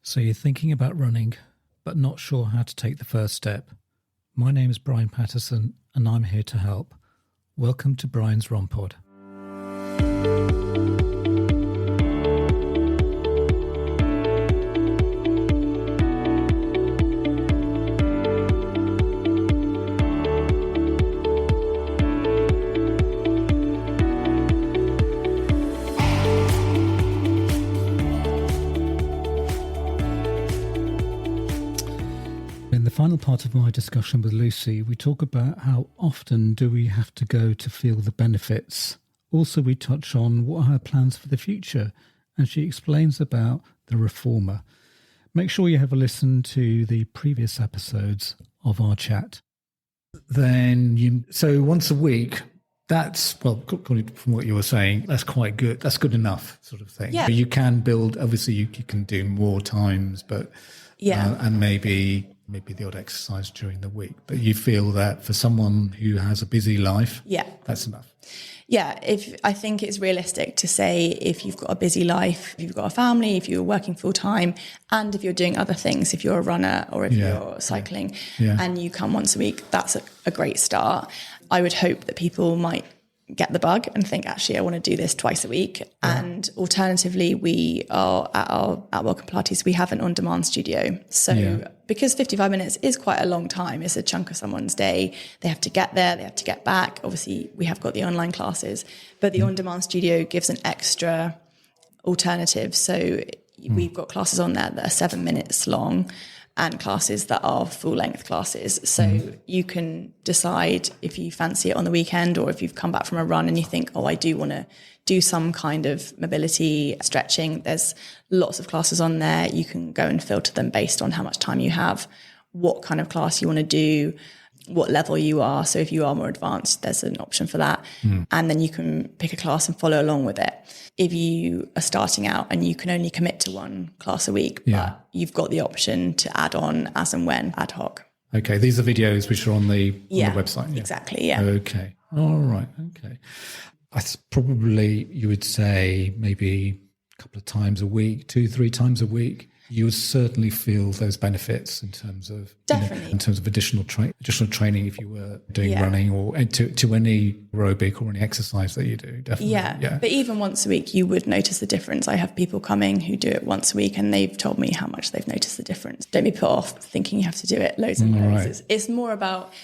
So you're thinking about running, but not sure how to take the first step. My name is Brian Patterson, and I'm here to help. Welcome to Brian's Run Pod. In the final part of my discussion with Lucy, we talk about how often do we have to go to feel the benefits. Also, we touch on what are her plans for the future, and she explains about the reformer. Make sure you have a listen to the previous episodes of our chat. So once a week, that's, well, from what you were saying, that's quite good. That's good enough sort of thing. Yeah. You can build, obviously you can do more times, but and maybe the odd exercise during the week. But you feel that for someone who has a busy life, that's enough. Yeah, I think it's realistic to say if you've got a busy life, if you've got a family, if you're working full time, and if you're doing other things, if you're a runner or if you're cycling, and you come once a week, that's a great start. I would hope that people might get the bug and think, actually, I want to do this twice a week. And alternatively, we are at Welcome Pilates, we have an on-demand studio. So because 55 minutes is quite a long time, it's a chunk of someone's day. They have to get there, they have to get back. Obviously, we have got the online classes, but the on-demand studio gives an extra alternative. So we've got classes on there that are 7 minutes long and classes that are full-length classes. So you can decide if you fancy it on the weekend, or if you've come back from a run and you think, I do want to do some kind of mobility stretching. There's lots of classes on there. You can go and filter them based on how much time you have, what kind of class you want to do, what level you are. So if you are more advanced, there's an option for that. And then you can pick a class and follow along with it. If you are starting out and you can only commit to one class a week, but you've got the option to add on as and when, ad hoc. Okay, these are videos which are on the website. Exactly, yeah. Okay, all right, okay. Probably you would say maybe a couple of times a week, 2-3 times a week. You would certainly feel those benefits in terms of in terms of additional training if you were doing running or to any aerobic or any exercise that you do. Definitely. Yeah. But even once a week, you would notice the difference. I have people coming who do it once a week, and they've told me how much they've noticed the difference. Don't be put off thinking you have to do it loads and loads. Right. It's more about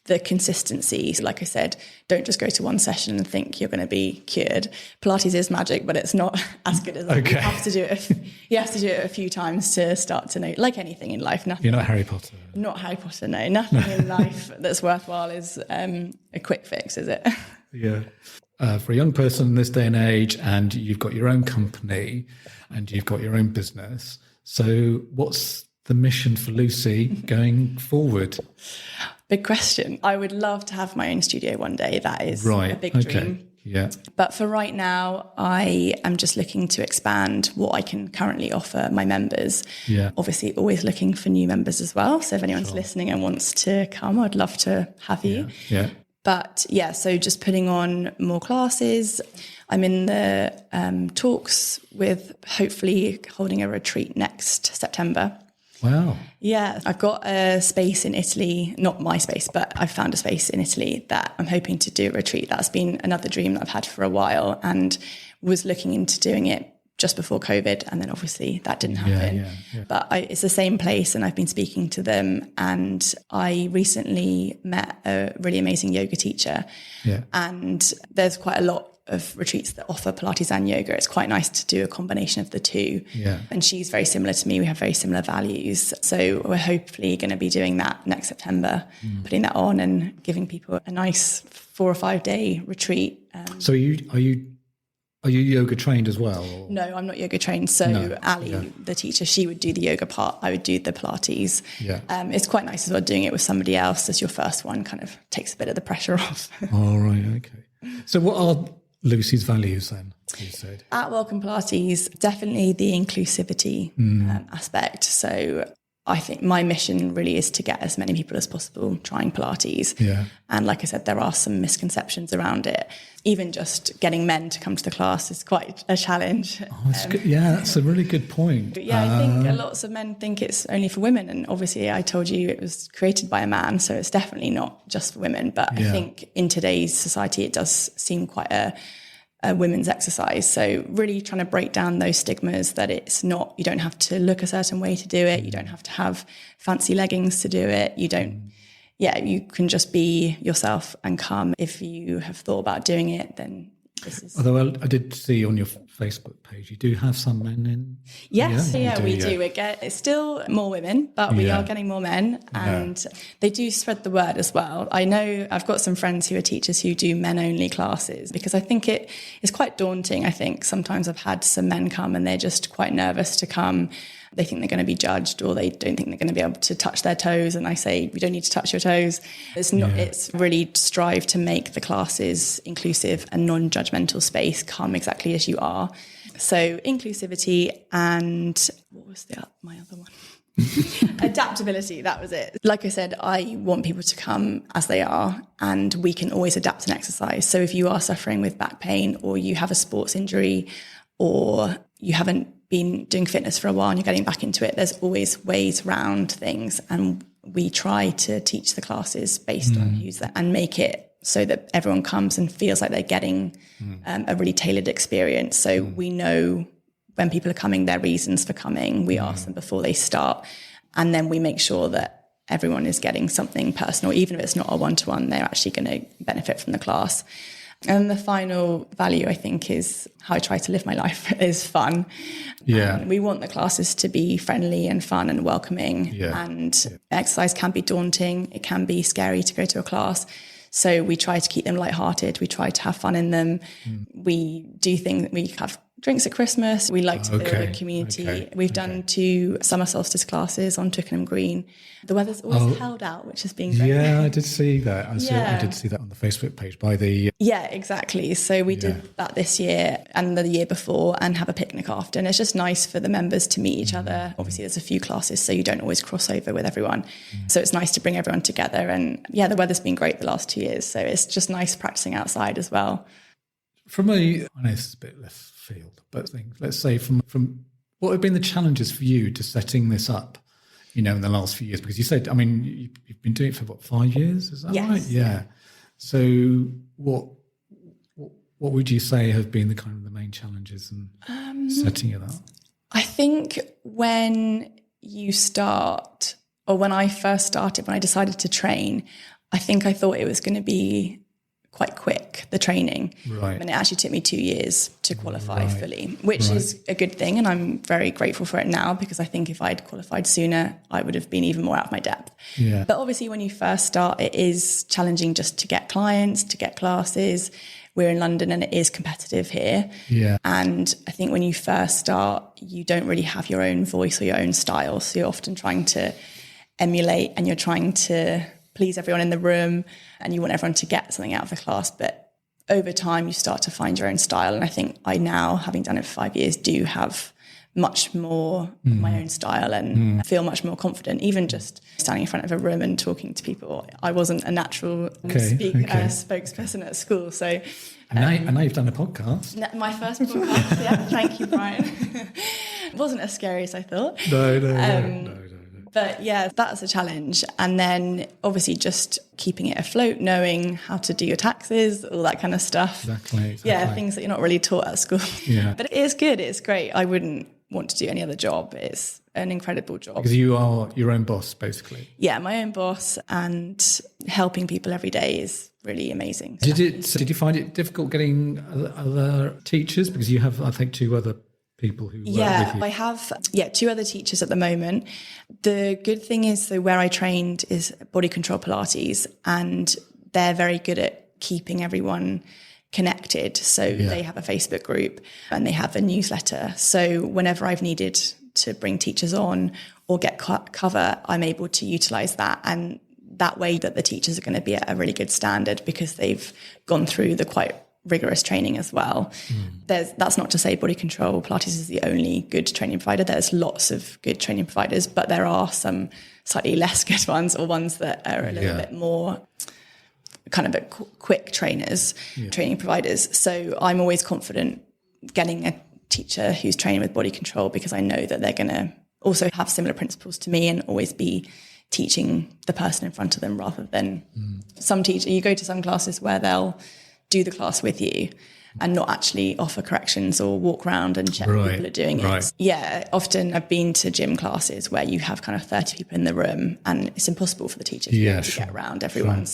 the consistency. Like I said, don't just go to one session and think you're going to be cured. Pilates is magic, but it's not as good as that. You have to do it. You have to do it a few times to start to know. Like anything in life, nothing. You're not Harry Potter. Not Harry Potter. No, nothing in life that's worthwhile is a quick fix, is it? Yeah. For a young person in this day and age, and you've got your own company and you've got your own business. So what's the mission for Lucy going forward? Big question. I would love to have my own studio one day. That is a big dream. Yeah. But for right now, I am just looking to expand what I can currently offer my members. Yeah. Obviously, always looking for new members as well. So if anyone's listening and wants to come, I'd love to have you. Yeah. But so just putting on more classes. I'm in the talks with hopefully holding a retreat next September. Wow. Yeah, I've got a space in Italy, not my space, but I've found a space in Italy that I'm hoping to do a retreat. That's been another dream that I've had for a while, and was looking into doing it just before COVID. And then obviously that didn't happen. But it's the same place, and I've been speaking to them. And I recently met a really amazing yoga teacher. Yeah. And there's quite a lot of retreats that offer Pilates and yoga. It's quite nice to do a combination of the two. Yeah. And she's very similar to me. We have very similar values. So we're hopefully going to be doing that next September, putting that on and giving people a nice 4 or 5 day retreat. So are you yoga trained as well? Or? No, I'm not yoga trained. So Ali, the teacher, she would do the yoga part. I would do the Pilates. Yeah. It's quite nice as well doing it with somebody else as your first one. Kind of takes a bit of the pressure off. All right. Okay. So what are Lucy's values then, you said? At Welcome Pilates, definitely the inclusivity aspect. So I think my mission really is to get as many people as possible trying Pilates. Yeah. And like I said, there are some misconceptions around it. Even just getting men to come to the class is quite a challenge. Oh, that's good. Yeah, that's a really good point. But yeah, I think lots of men think it's only for women. And obviously I told you it was created by a man, so it's definitely not just for women. But I think in today's society, it does seem quite a women's exercise. So really trying to break down those stigmas that it's not, you don't have to look a certain way to do it. You don't have to have fancy leggings to do it. You don't, you can just be yourself and come. If you have thought about doing it, then this is... Although I did see on your Facebook page, you do have some men in. Yes, we do. It's still more women, but we are getting more men, and they do spread the word as well. I know I've got some friends who are teachers who do men-only classes, because I think it is quite daunting. I think sometimes I've had some men come and they're just quite nervous to come. They think they're going to be judged, or they don't think they're going to be able to touch their toes. And I say, you don't need to touch your toes. It's not. It's really strive to make the classes inclusive and non-judgmental space. Come exactly as you are. So inclusivity, and what was my other one? Adaptability. That was it. Like I said, I want people to come as they are, and we can always adapt an exercise. So if you are suffering with back pain, or you have a sports injury, or you haven't been doing fitness for a while and you're getting back into it, there's always ways around things. And we try to teach the classes based on who's there and make it so that everyone comes and feels like they're getting a really tailored experience. So we know when people are coming, their reasons for coming. We ask them before they start, and then we make sure that everyone is getting something personal. Even if it's not a one-to-one, they're actually going to benefit from the class. And the final value, I think, is how I try to live my life is fun. Yeah. We want the classes to be friendly and fun and welcoming. Yeah. And exercise can be daunting. It can be scary to go to a class. So we try to keep them lighthearted. We try to have fun in them. We do things, we have drinks at Christmas. We like to build a community. We've done 2 summer solstice classes on Twickenham Green. The weather's always held out, which has been great. Yeah, I did see that. I did see that on the Facebook page by the... Yeah, exactly. So we did that this year and the year before, and have a picnic after. And it's just nice for the members to meet each other. Obviously, there's a few classes, so you don't always cross over with everyone. So it's nice to bring everyone together. And yeah, the weather's been great the last 2 years. So it's just nice practicing outside as well. From I know this is a bit left field, but let's say from what have been the challenges for you to setting this up, in the last few years? Because you said, you've been doing it for 5 years, is that right? Yeah. So what would you say have been the main challenges in setting it up? I think when you start, or when I first started, when I decided to train, I think I thought it was going to be quite quick, the training. Right. And it actually took me 2 years to qualify fully, which is a good thing. And I'm very grateful for it now, because I think if I'd qualified sooner, I would have been even more out of my depth. Yeah. But obviously when you first start, it is challenging just to get clients, to get classes. We're in London and it is competitive here. Yeah. And I think when you first start, you don't really have your own voice or your own style. So you're often trying to emulate, and you're trying to please everyone in the room, and you want everyone to get something out of the class. But over time, you start to find your own style. And I think I now, having done it for 5 years, do have much more of my own style and feel much more confident, even just standing in front of a room and talking to people. I wasn't a natural spokesperson at school. So, and now you've done a podcast. My first podcast, thank you, Brian. It wasn't as scary as I thought. No. But yeah, that's a challenge. And then obviously just keeping it afloat, knowing how to do your taxes, all that kind of stuff. Exactly. Yeah, things that you're not really taught at school. Yeah. But it is good. It's great. I wouldn't want to do any other job. It's an incredible job. Because you are your own boss, basically. Yeah, my own boss, and helping people every day is really amazing. Did you find it difficult getting other teachers? Because you have, I think, 2 other people who work with you. I have 2 other teachers at the moment. The good thing is, so where I trained is Body Control Pilates, and they're very good at keeping everyone connected. So they have a Facebook group and they have a newsletter. So whenever I've needed to bring teachers on or get cover, I'm able to utilize that. And that way that the teachers are going to be at a really good standard, because they've gone through the quite rigorous training as well. That's not to say Body Control Pilates is the only good training provider. There's lots of good training providers, but there are some slightly less good ones, or ones that are a little bit more kind of quick training providers. So I'm always confident getting a teacher who's training with Body Control, because I know that they're going to also have similar principles to me and always be teaching the person in front of them, rather than some teacher. You go to some classes where they'll do the class with you and not actually offer corrections or walk around and check people are doing it. Yeah, often I've been to gym classes where you have kind of 30 people in the room and it's impossible for the teacher to, get around everyone.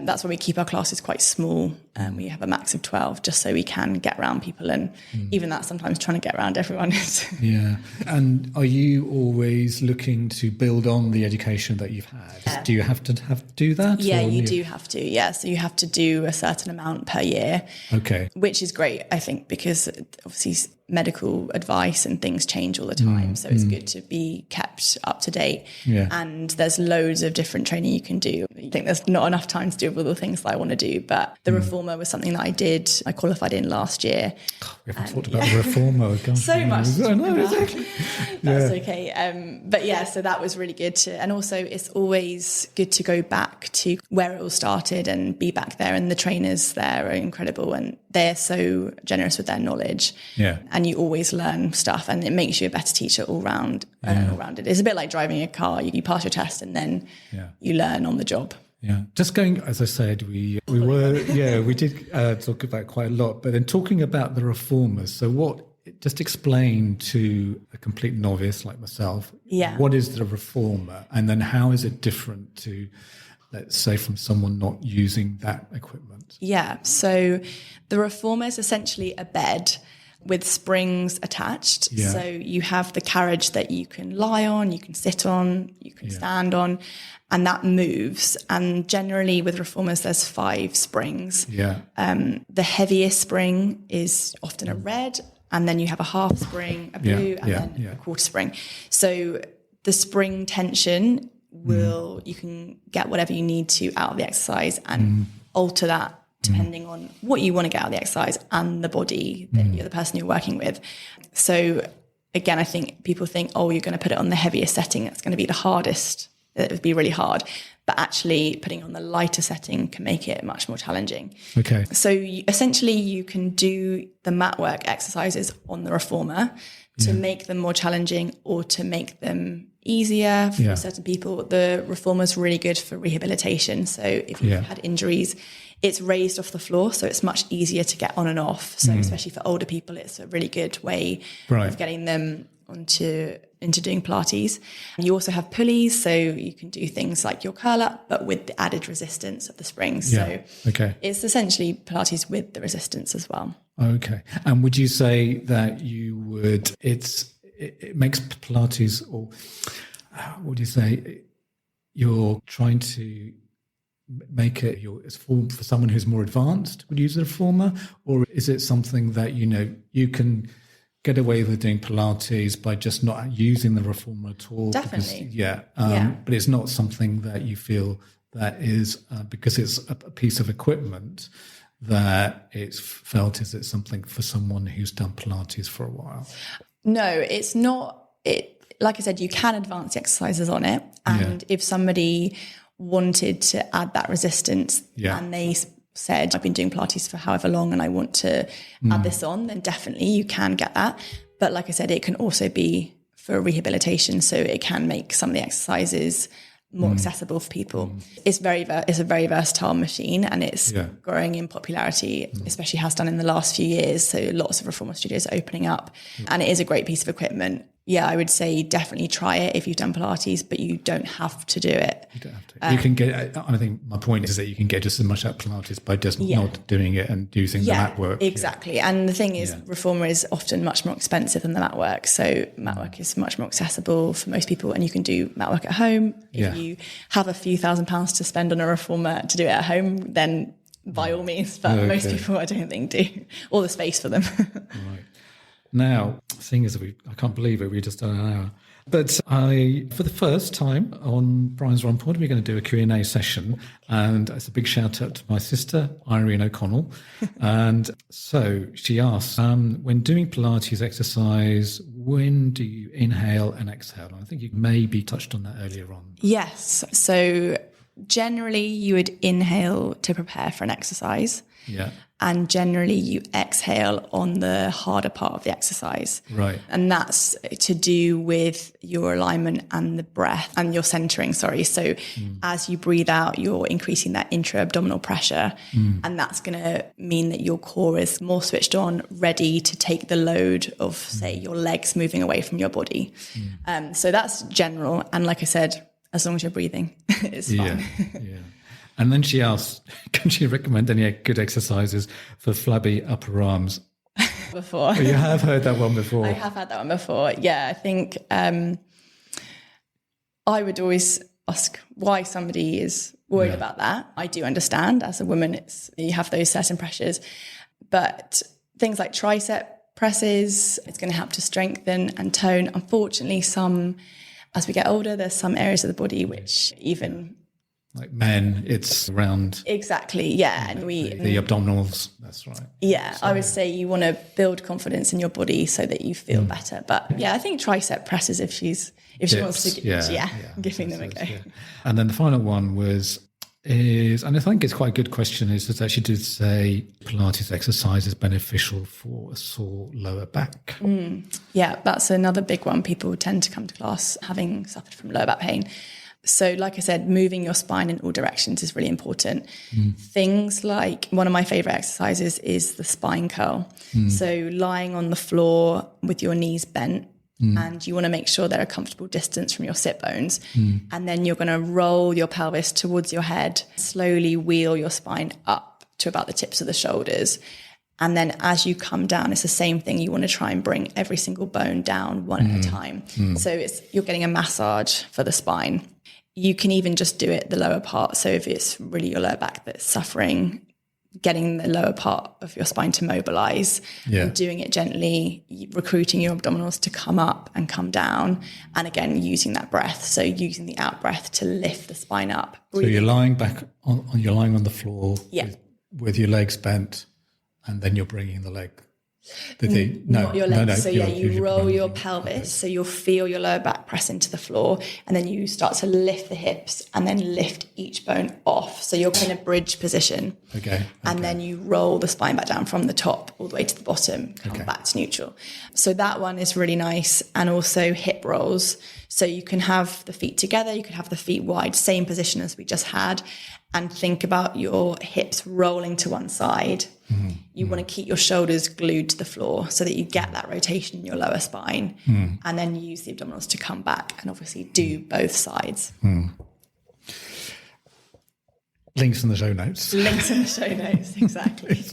That's why we keep our classes quite small. We have a max of 12 just so we can get around people. And even that, sometimes trying to get around everyone is... Yeah. And are you always looking to build on the education that you've had? Yeah. Do you have to do that? Yeah, you do have to. Yeah. So you have to do a certain amount per year. Okay. Which is great, I think, because obviously medical advice and things change all the time. So it's good to be kept up to date. Yeah. And there's loads of different training you can do. I think there's not enough time to do all the things that I want to do, but the reformer was something that I qualified in last year. We haven't talked about the reformer. So much. Exactly. That's okay. But yeah, so that was really good and also it's always good to go back to where it all started and be back there. And the trainers there are incredible and they're so generous with their knowledge. Yeah. And you always learn stuff and it makes you a better teacher all round. It's a bit like driving a car. You pass your test and then you learn on the job. Yeah, just going, as I said, we did talk about quite a lot, but then talking about the reformers. So just explain to a complete novice like myself, what is the reformer? And then how is it different to, let's say, from someone not using that equipment? Yeah, so the reformer is essentially a bed with springs attached. Yeah. So you have the carriage that you can lie on, you can sit on, you can stand on, and that moves. And generally with reformers, there's 5 springs. Yeah. The heaviest spring is often a red, and then you have a half spring, a blue, and then a quarter spring. So the spring tension you can get whatever you need to out of the exercise and alter that depending on what you want to get out of the exercise and the body that you're the person you're working with. So again, I think people think, you're going to put it on the heaviest setting. That's going to be the hardest. It would be really hard. But actually putting on the lighter setting can make it much more challenging. Okay. So essentially you can do the mat work exercises on the reformer to make them more challenging or to make them easier for certain people. The reformer is really good for rehabilitation. So if you've had injuries, it's raised off the floor, so it's much easier to get on and off. So especially for older people, it's a really good way of getting them into doing Pilates. And you also have pulleys, so you can do things like your curl up, but with the added resistance of the springs. So it's essentially Pilates with the resistance as well. Okay. And would you say that it makes Pilates, or what would you say, you're trying to make it for someone who's more advanced would use a reformer, or is it something that you can get away with doing Pilates by just not using the reformer at all? Definitely. But it's not something that you feel that is because it's a piece of equipment that it's felt is it something for someone who's done Pilates for a while? No, it's not. Like I said, you can advance the exercises on it, and if somebody wanted to add that resistance and they said, I've been doing Pilates for however long and I want to add this on, then definitely you can get that. But like I said, it can also be for rehabilitation, so it can make some of the exercises more accessible for people. It's a very versatile machine, and it's growing in popularity, especially has done in the last few years. So lots of reformer studios are opening up, and it is a great piece of equipment. Yeah, I would say definitely try it if you've done Pilates, but you don't have to do it. You don't have to. You can get, I think my point is that you can get just as much out of Pilates by just not doing it and using the mat work. Exactly. Yeah. And the thing is, reformer is often much more expensive than the mat work. So mat work is much more accessible for most people, and you can do mat work at home. If you have a few £1,000s to spend on a reformer to do it at home, then by all means, but most people I don't think do, or the space for them. Right. Now, seeing as I can't believe it, we've just done an hour. But for the first time on Brian's Run Pod, we're going to do a Q&A session. And it's a big shout out to my sister, Irene O'Connell. And so she asks, when doing Pilates exercise, when do you inhale and exhale? And I think you maybe touched on that earlier on. Yes. So generally you would inhale to prepare for an exercise. Yeah. And generally you exhale on the harder part of the exercise. Right. And that's to do with your alignment and the breath and your centering, sorry. So as you breathe out, you're increasing that intra-abdominal pressure. And that's going to mean that your core is more switched on, ready to take the load of, say, your legs moving away from your body. So that's general. And like I said, as long as you're breathing, it's fine. Yeah. And then she asked, can she recommend any good exercises for flabby upper arms? Before. You have heard that one before. I have had that one before. Yeah, I think I would always ask why somebody is worried about that. I do understand as a woman, you have those certain pressures, but things like tricep presses, it's going to help to strengthen and tone. Unfortunately, as we get older, there's some areas of the body which even... Like men, it's around... Exactly, yeah. And the abdominals, that's right. Yeah, so I would say you want to build confidence in your body so that you feel better. But yeah, I think tricep presses if she wants to... giving them a go. Yeah. And then the final one is, and I think it's quite a good question, is that she did say Pilates exercise is beneficial for a sore lower back. Yeah, that's another big one. People tend to come to class having suffered from lower back pain. So like I said, moving your spine in all directions is really important. Things like one of my favorite exercises is the spine curl. So lying on the floor with your knees bent, and you want to make sure they're a comfortable distance from your sit bones. And then you're going to roll your pelvis towards your head, slowly wheel your spine up to about the tips of the shoulders. And then as you come down, it's the same thing. You want to try and bring every single bone down one at a time. So you're getting a massage for the spine. You can even just do it the lower part. So if it's really your lower back that's suffering, getting the lower part of your spine to mobilize and doing it gently, recruiting your abdominals to come up and come down. And again, using that breath. So using the out breath to lift the spine up. So you're lying back you're lying on the floor with your legs bent, and then you're bringing the leg. Not your legs. No, so you roll your pelvis, so you'll feel your lower back press into the floor, and then you start to lift the hips and then lift each bone off. So you're in a bridge position. Okay. And then you roll the spine back down from the top all the way to the bottom, come back to neutral. So that one is really nice. And also hip rolls. So you can have the feet together, you can have the feet wide, same position as we just had, and think about your hips rolling to one side. You want to keep your shoulders glued to the floor so that you get that rotation in your lower spine, and then use the abdominals to come back and obviously do both sides. Links in the show notes. Links in the show notes, exactly.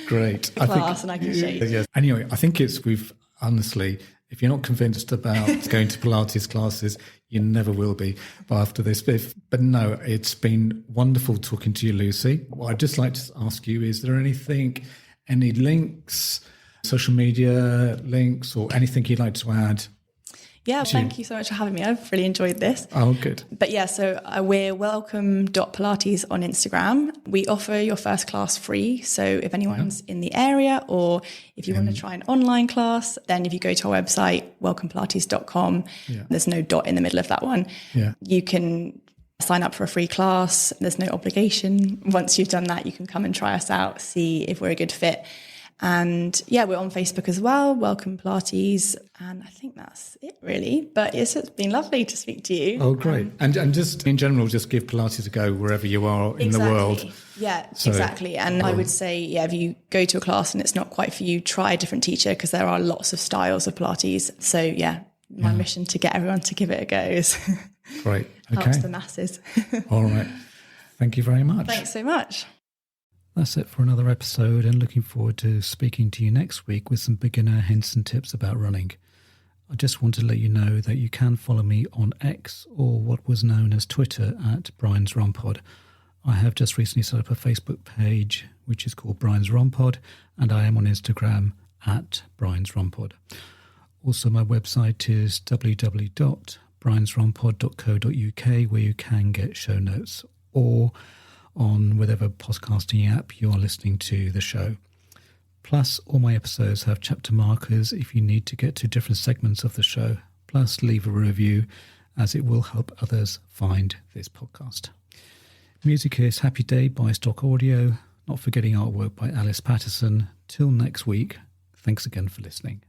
Great. Class, and I can show you. Yes. Anyway, I think we've honestly, if you're not convinced about going to Pilates classes, you never will be after this. But no, it's been wonderful talking to you, Lucy. What I'd just like to ask you, is there any links, social media links, or anything you'd like to add? Yeah, thank you so much for having me. I've really enjoyed this. Oh, good. But yeah, so we're welcome.pilates on Instagram. We offer your first class free. So if anyone's in the area, or if you want to try an online class, then if you go to our website, welcomepilates.com, there's no dot in the middle of that one. You can sign up for a free class. There's no obligation. Once you've done that, you can come and try us out, see if we're a good fit. And yeah, we're on Facebook as well, Welcome Pilates. And I think that's it really. But it's been lovely to speak to you. Oh, great. And just in general, just give Pilates a go wherever you are in the world. Yeah, exactly. And I would say, if you go to a class and it's not quite for you, try a different teacher, because there are lots of styles of Pilates. So my mission to get everyone to give it a go is great. Okay. Helps the masses. All right. Thank you very much. Thanks so much. That's it for another episode, and looking forward to speaking to you next week with some beginner hints and tips about running. I just want to let you know that you can follow me on X, or what was known as Twitter, at Brian's Run Pod. I have just recently set up a Facebook page which is called Brian's Run Pod, and I am on Instagram at Brian's Run Pod. Also, my website is www.briansrompod.co.uk, where you can get show notes, or on whatever podcasting app you are listening to the show. Plus, all my episodes have chapter markers if you need to get to different segments of the show. Plus, leave a review, as it will help others find this podcast. Music is Happy Day by Stock Audio, not forgetting artwork by Alice Patterson. Till next week, thanks again for listening.